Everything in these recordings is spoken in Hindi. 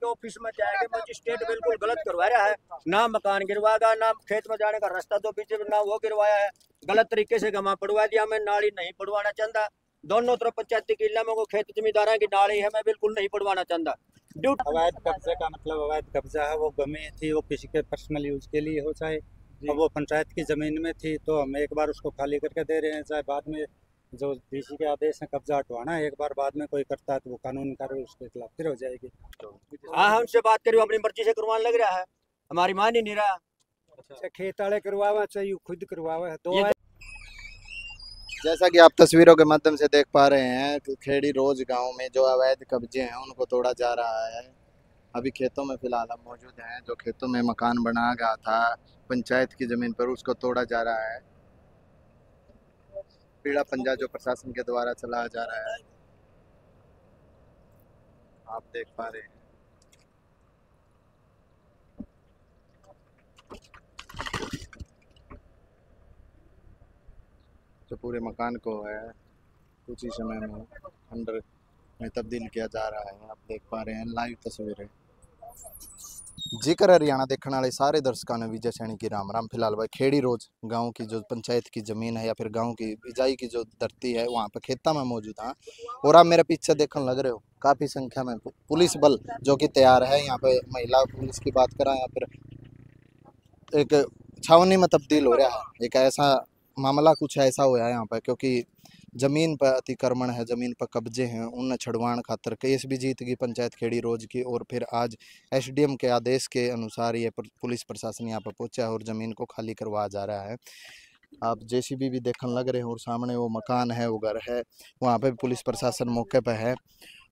के ऑफिस में जाएंगे, मजिस्ट्रेट बिल्कुल गलत करवा रहा है। ना मकान गिरवागा, ना खेत में जाने का रास्ता तो पीछे ना वो गिरवाया है, गलत तरीके से गमा पड़वा दिया। मैं नाली नहीं पड़वाना चाहता, दोनों तरफ पंचायती की इलाकों को खेत जमींदारा की नाली है, मैं बिल्कुल नहीं पड़वाना चाहता। अवैध कब्जे का मतलब अवैध कब्जा है, वो गमी थी, वो किसी के पर्सनल यूज के लिए हो, चाहे अब वो पंचायत की जमीन में थी तो हम एक बार उसको खाली करके दे रहे हैं, चाहे बाद में जो डीसी के आदेश है कब्जा हटवाना है, एक बार बाद में कोई करता है तो वो कानूनी कार्रवाई उसके खिलाफ फिर हो जाएगी। हाँ, हमसे बात करी, अपनी मर्जी से करवाने लग रहा है, हमारी मान ही नहीं रहा। अच्छा, खेत वाले करवावा चाहिए, खुद करवावा दो। जैसा कि आप तस्वीरों के माध्यम से देख पा रहे हैं कि खेड़ी रोज गांव में जो अवैध कब्जे हैं उनको तोड़ा जा रहा है। अभी खेतों में फिलहाल हम मौजूद हैं, जो खेतों में मकान बना गया था पंचायत की जमीन पर उसको तोड़ा जा रहा है। पीड़ा पंजा जो प्रशासन के द्वारा चलाया जा रहा है, आप देख पा रहे हैं। जो पूरे मकान को है कुछ ही समय में अंडर में तब्दील किया जा रहा है, आप देख पा रहे हैं लाइव तस्वीरें। जिक्र हरियाणा देखने वाले सारे दर्शकों ने विजय सैनी की राम राम। फिलहाल भाई खेड़ी रोज गांव की जो पंचायत की जमीन है या फिर गांव की बिजाई की जो धरती है वहां पर खेता में मौजूद है, और आप मेरे पीछे देखने लग रहे हो काफी संख्या में पुलिस बल जो कि तैयार है। यहाँ पे महिला पुलिस की बात करें या फिर एक छावनी में तब्दील हो रहा है। एक ऐसा मामला कुछ ऐसा हुआ है यहाँ पर, क्योंकि जमीन पर अतिक्रमण है, जमीन पर कब्जे हैं, उन छुड़वाण खातर केस भी जीत गई पंचायत खेड़ी रोज की। और फिर आज एसडीएम के आदेश के अनुसार ये पुलिस प्रशासन यहाँ पर पहुंचा है और जमीन को खाली करवाया जा रहा है। आप जेसीबी भी देखने लग रहे हैं, और सामने वो मकान है, वो घर है, वहाँ पे पुलिस प्रशासन मौके पर है।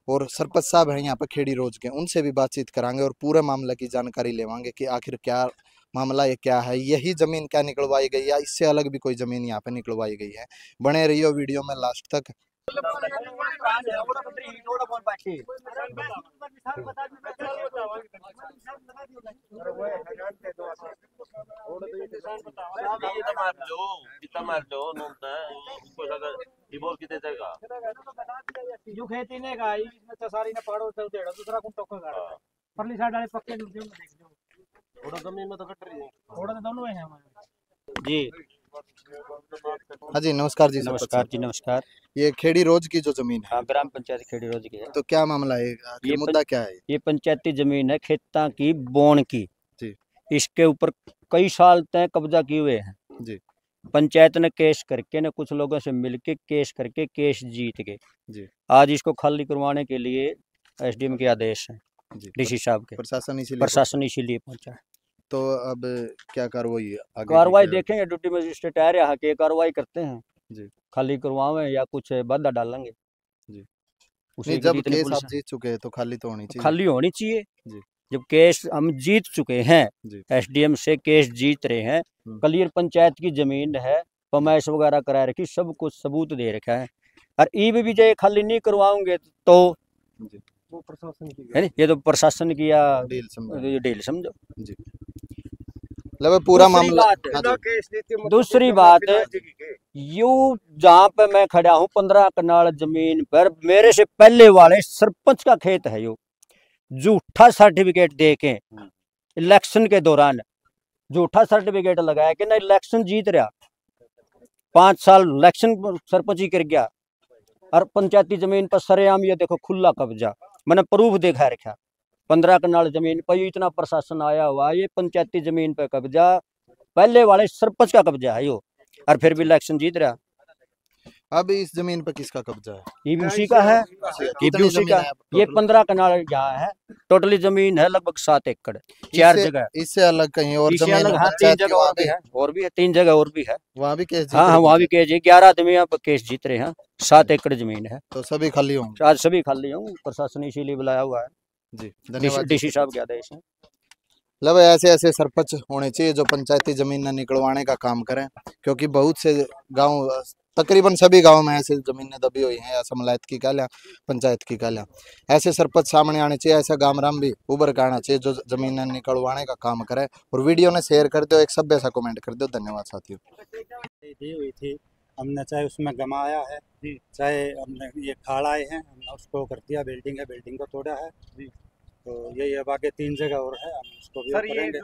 और सरपंच साहब हैं यहाँ पे खेड़ी रोज के, उनसे भी बातचीत करांगे और पूरे मामले की जानकारी लेवांगे कि आखिर क्या मामला ये क्या है, यही जमीन क्या निकलवाई गई या इससे अलग भी कोई जमीन यहाँ पे निकलवाई गई है। बने रहियो वीडियो में लास्ट तक। जो खेती ने का इसमें तो सारी ने पाड़ो तो देड़ा दूसरा कौन टोका गाड़ा परली साइड वाले पक्के जो देख लो थोड़ा जमीन में तो कट रही है, थोड़ा तो दोनों है हमारे जी। हाँ जी, नमस्कार जी। नमस्कार जी, नमस्कार। ये खेड़ी रोज की जो जमीन है, हाँ, ग्राम पंचायत खेड़ी रोज की है। तो क्या मामला है, ये मुद्दा क्या है? ये पंचायती जमीन है खेता की, बोन की जी। इसके ऊपर कई साल तक कब्जा किए हुए हैं जी। पंचायत ने केस करके ने कुछ लोगों से मिलके केस करके केस जीत गए जी। आज इसको खाली करवाने के लिए एसडीएम के आदेश हैं, डीसी साहब के, प्रशासन इसीलिए पहुंचा है। तो अब क्या कार्रवाई कार्रवाई देखेंगे, ड्यूटी मजिस्ट्रेट आ रहा है, कार्रवाई करते हैं जी, खाली करवावे या कुछ बाधा डालेंगे जी। उसे। जब केस आप जीत चुके हैं तो खाली तो होनी चाहिए, खाली होनी चाहिए जी। जब केस हम जीत चुके हैं, एसडीएम से केस जीत रहे हैं, क्लियर पंचायत की जमीन है, पमाइश वगैरह करा रखी, सब कुछ सबूत दे रखा है, और ई भी जो खाली नहीं करवाओगे तो वो प्रशासन की है ये तो प्रशासन की या डील समझो जी। पूरा मामला। दूसरी बात यू जहाँ पे मैं खड़ा हूँ 15 कनाल जमीन पर मेरे से पहले वाले सरपंच का खेत है, यो झूठा सर्टिफिकेट दे के इलेक्शन के दौरान झूठा सर्टिफिकेट लगाया कि ना इलेक्शन जीत रहा, 5 साल इलेक्शन सरपंच ही कर गया, और पंचायती जमीन पर सरेआम ये देखो खुला कब्जा, मैंने प्रूफ देखा रखा 15 कनाल जमीन पर इतना प्रशासन आया हुआ, ये पंचायती जमीन पर कब्जा पहले वाले सरपंच का कब्जा है यो, और फिर भी इलेक्शन जीत रहा। अब इस जमीन पर किसका कब्जा है? ये भी उसी का है, ये भी उसी का। ये 15 कनाल यहाँ है, टोटली जमीन है लगभग 7 एकड़, 4 जगह। इससे अलग कहीं और जमीन अलग, हाँ, 3 जगह और भी है, और भी है 3 जगह और भी है, वहाँ भी केस जीत। हाँ, वहाँ भी केस, 11 आदमी यहाँ पर केस जीत रहे हैं, 7 एकड़ जमीन है, तो सभी खाली होंगे आज, सभी खाली होंगे, प्रशासन इसीलिए बुलाया हुआ है जी। धन्यवाद डीसी साहब के आदेश है। ऐसे ऐसे सरपंच होने चाहिए जो पंचायती जमीन न निकलवाने का काम करें, क्योंकि बहुत से गांव, तकरीबन सभी गांव में ऐसे जमीनें दबी हुई हैं, या समलायत की कह लें, पंचायत की कह लें। ऐसे सरपंच सामने आने चाहिए, ऐसा गामराम भी उभर के आना चाहिए जो जमीन निकलवाने का काम करे। और वीडियो ने शेयर कर दो, एक सभ्य सा कमेंट कर दो। धन्यवाद साथियों। दी हुई थी, हमने चाहे उसमें गमाया है, चाहे हमने ये खाड़ाए हैं, हमने उसको कर दिया, बिल्डिंग है, बिल्डिंग को तोड़ा है, तो यही अब आगे 3 जगह और है, हम उसको भी सर करेंगे।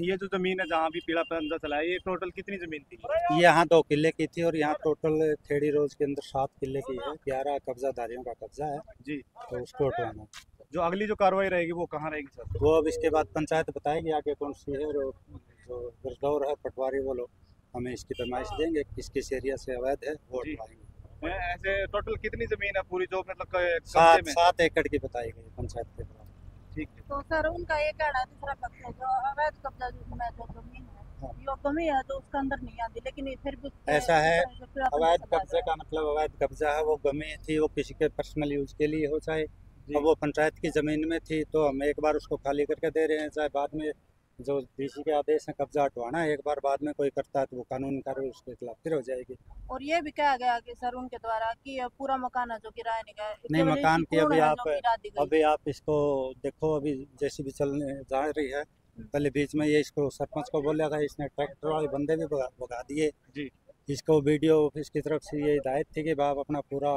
ये जो जमीन है जहाँ भी पीला पंजा चला है, ये टोटल कितनी जमीन थी? ये यहाँ 2 किले की थी और यहाँ टोटल खेड़ी रोज के अंदर 7 किले की है। 11 कब्जाधारियों का कब्जा है जी। तो उसको हटवाना। जो अगली जो कार्रवाई रहेगी वो कहाँ रहेगी सर? वो अब इसके बाद पंचायत बताएगी आगे कौन सी है। और जो गिरदौर है पटवारी वो लोग हमें इसकी पैमाइश देंगे किस किस एरिया से अवैध है वो जी। हटवाएंगे। ऐसे टोटल कितनी जमीन है पूरी जो मतलब कब्जे में? 7 एकड़ की बताई गई पंचायत के द्वारा। ठीक है। तो सर उनका ये कहना है, दूसरा पक्ष है जो अवैध कब्जा में जो जमीन है ये कमी है जो उसके अंदर नहीं आती, लेकिन ये फिर भी ऐसा है, जो फिर अपन अवैध सजा कब्जे का मतलब अवैध कब्जा है, वो गमी थी, वो किसी के पर्सनल यूज के लिए हो चाहे जी। अब वो पंचायत की जमीन में थी तो हम एक बार उसको खाली करके दे रहे हैं, चाहे बाद में जो डीसी के आदेश है कब्जा हटवाना है, एक बार बाद में कोई करता है तो वो कानूनी कार्रवाई उसके खिलाफ फिर हो जाएगी। और ये भी कहा गया कि सर उनके द्वारा कि ये पूरा मकान है जो किराए नहीं गया, नहीं, केवल मकान इसकी की पूर्ण अभी है आप जो गिरा दी गई। अभी आप इसको देखो, अभी जैसी भी चलने जा रही है, पहले बीच में ये इसको सरपंच को बोला था, इसने ट्रैक्टर वाले बंदे भी भगा दिए जी। इसको वीडियो ऑफिस की तरफ से ये हिदायत थी कि आप अपना पूरा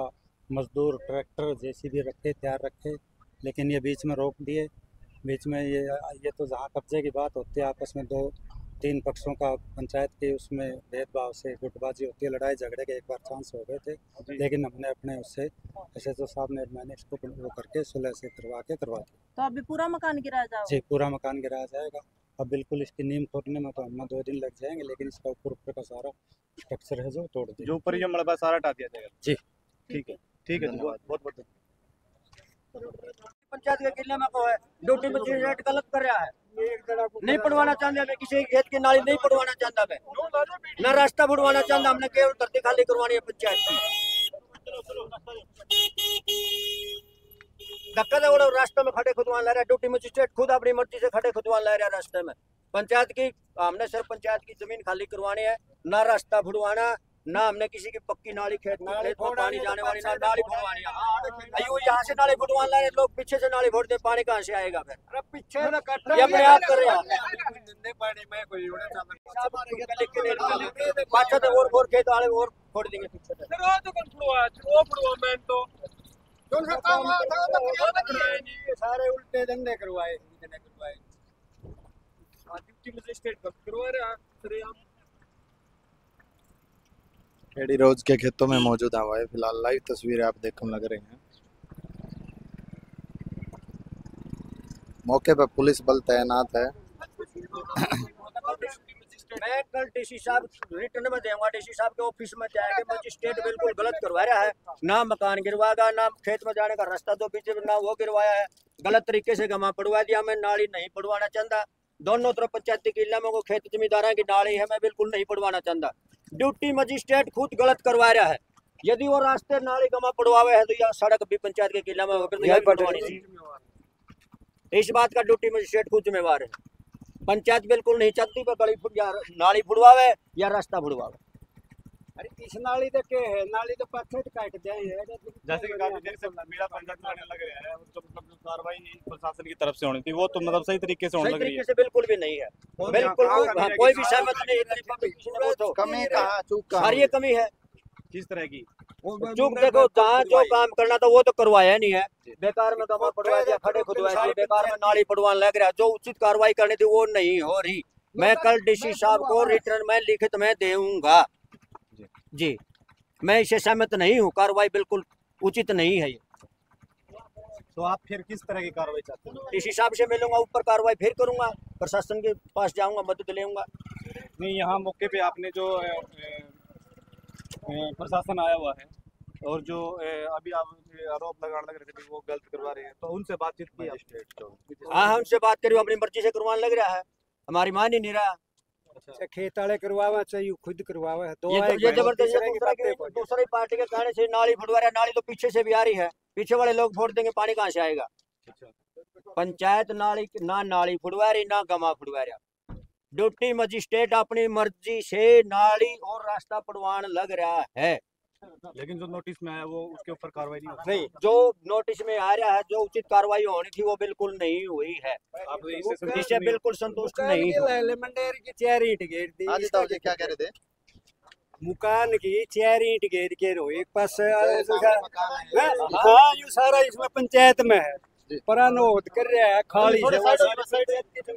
मजदूर ट्रैक्टर जेसीबी रखे तैयार रखे, लेकिन ये बीच में रोक दिए। बीच में ये तो जहाँ कब्जे की बात होती है आपस में 2-3 पक्षों का पंचायत के उसमें भेदभाव से गुटबाजी होती है, लड़ाई झगड़े के एक बार चांस हो गए थे, लेकिन हमने अपने उससे SHO साहब ने मैंने इसको वो करके सुलह से करवा दिया। तो अभी पूरा मकान गिराया जाओ। जी, पूरा मकान गिराया जाएगा। अब बिल्कुल इसकी नींव खोदने में तो हमें 2 दिन लग जाएंगे, लेकिन इसका ऊपर का सारा स्ट्रक्चर है जो तोड़ दिया। जो ऊपर ये मलबा सारा हटा दिया जाएगा। जी। ठीक है, ठीक है, बहुत बहुत धन्यवाद। पंचायत के किले में को है ड्यूटी मजिस्ट्रेट गलत कर रहा है, नहीं पढ़वाना चाहता मैं किसी खेत की नाली नहीं पढ़वाना चाहता मैं, न रास्ता बुड़वाना चाहता, हमने केवल धरती खाली करवानी है पंचायत की। धक्का दे वो रास्ते में खड़े खुदवान ला रहा है, ड्यूटी मजिस्ट्रेट खुद अपनी मर्जी से खड़े खुदवान ला रहा है रास्ते में। पंचायत की हमने सिर्फ पंचायत की जमीन खाली करवानी है, ना रास्ता बुड़वाना, ना हमने किसी की पक्की नाली खेत में पानी जाने वाली ना नाली फुड़वानी है। अयो यहाँ से नाली फुड़वान ला रहे लोग, पीछे से नाली फोड़ते, पानी कहाँ से आएगा फिर? पीछे ये अपने आप कर रहे पाछा तो और खेत वाले और फोड़ देंगे पीछे से। सारे उल्टे धंधे करवाए खेड़ी रोज के खेतों में मौजूद हुआ है। फिलहाल लाइव तस्वीरें आप देखने लग रहे हैं। मौके पर पुलिस बल तैनात है। मैं कल डीसी साहब रिटर्न में दूंगा, डीसी साहब के ऑफिस में जाएंगे, मजिस्ट्रेट बिल्कुल गलत करवा रहा है, ना मकान गिरवाएगा ना खेत में जाने का रास्ता तो पीछे ना वो गिरवाया है, गलत तरीके से गमा पड़वा दिया। मैं नाली नहीं पड़वाना चाहता, दोनों तरफ पंचायती किला में खेत जमींदार की नाली है, मैं बिल्कुल नहीं पड़वाना चाहता। ड्यूटी मजिस्ट्रेट खुद गलत करवा रहा है, यदि वो रास्ते नाली गमा पड़वावे है तो यह सड़क भी पंचायत के किला में होकर तो यही पड़वानी थी। इस बात का ड्यूटी मजिस्ट्रेट खुद जिम्मेवार है। पंचायत बिल्कुल नहीं चाहती गली या नाली फुड़वावे या रास्ता फुड़वावे। अरे इस नाली तो के है, नाली तो पत्थर काट दिया है। जैसे कि काफी देर से पीला पंजा चलाने लग रहा है, जो मतलब कार्रवाई प्रशासन की तरफ से होनी थी वो तो मतलब सही तरीके से होने सही लग रही तरीके है। से बिल्कुल भी नहीं है, बिल्कुल कोई भी सहमत नहीं। कमी कहाँ, चूक कहाँ? और ये कमी है, किस तरह की? चूक देखो जहाँ जो काम करना था वो तो करवाया नहीं है, बेकार में गमा पड़वा दिया, खड़े खुदवाए दिए, बेकार में नाली पड़वाने लग रहा है, जो उचित कार्रवाई करनी थी वो नहीं हो रही। मैं कल डीसी साहब को रिटर्न में लिखित में दूंगा जी, मैं इससे सहमत नहीं हूँ, कार्रवाई बिल्कुल उचित नहीं है ये। तो आप फिर किस तरह की कार्रवाई चाहते हैं? डीसी साहब से मिलूंगा, ऊपर कार्रवाई फिर करूंगा, प्रशासन के पास जाऊंगा, मदद लेऊंगा। नहीं, यहाँ मौके पे आपने जो प्रशासन आया हुआ है और जो अभी आप आरोप लगाने लग रहे थे वो गलत करवा रहे हैं, तो उनसे बातचीत की आपने? हाँ, उनसे बात करी, अपनी मर्जी से करवाने लग रहा है, हमारी मान ही नहीं रहा। अच्छा, खेत वाले करवावा चाहिए, खुद करवावा है। ये जबरदस्ती दूसरी पार्टी के कहने से नाली फुड़वा रहा है, नाली तो पीछे से भी आ रही है, पीछे वाले लोग फोड़ देंगे, पानी कहाँ से आएगा? पंचायत नाली ना नाली फुड़वा रही ना गमा फुड़वा रहा, ड्यूटी मजिस्ट्रेट अपनी मर्जी से नाली और रास्ता पड़वान लग रहा है। लेकिन जो नोटिस में आया वो उसके ऊपर कार्रवाई नहीं होती। नहीं, जो नोटिस में आ रहा है, जो उचित कार्रवाई होनी थी वो बिल्कुल नहीं हुई है, आप इससे इससे बिल्कुल संतुष्ट नहीं हूं। मंडेर की 4 ईंट घेर दी। हाँ जी, तो जी क्या कह रहे थे? मुकान की 4 ईंट घेर के रो एक पास। मकान है। हाँ, ये सारा इसमें पंचायत में है, परानोद कर रहा है खाली से